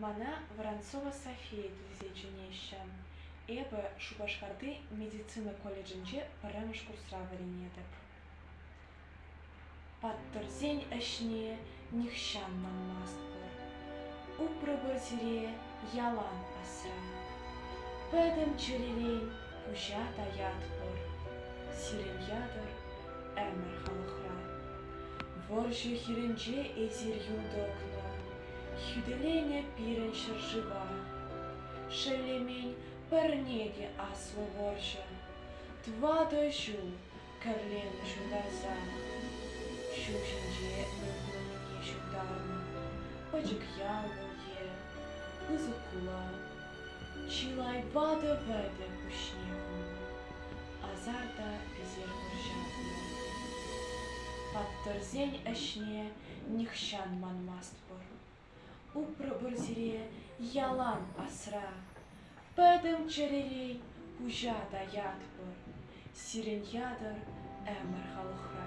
Мана Воронцова София түзечінеші. Эбі Шубашкарды медицина колледжінде парамыш курсра варенедіп. Паттырзен әшіне нихшан манмаст бұр. Упры бір зіре ялан асра. Пәдім чырелен пұжа таят бұр. Сирен ядыр әмір халықра. Воржы хиренже эзір юлдокны. Хюделене пирен шыржыва. Шелемень парнеге аслы воржа. Твада жу карлен жудаза. Шушенже мүмкіні жударны. Пачык ялвыл е, пызыкула. Чилай вада вәді күшнеху. Азарда безер воржатны. Паттырзен әшне нихшан манмаст бұр. Упры бір зіре ялан асра. Пәдім чәрелей пұжа даят бұр. Сирен ядыр әмір халықра.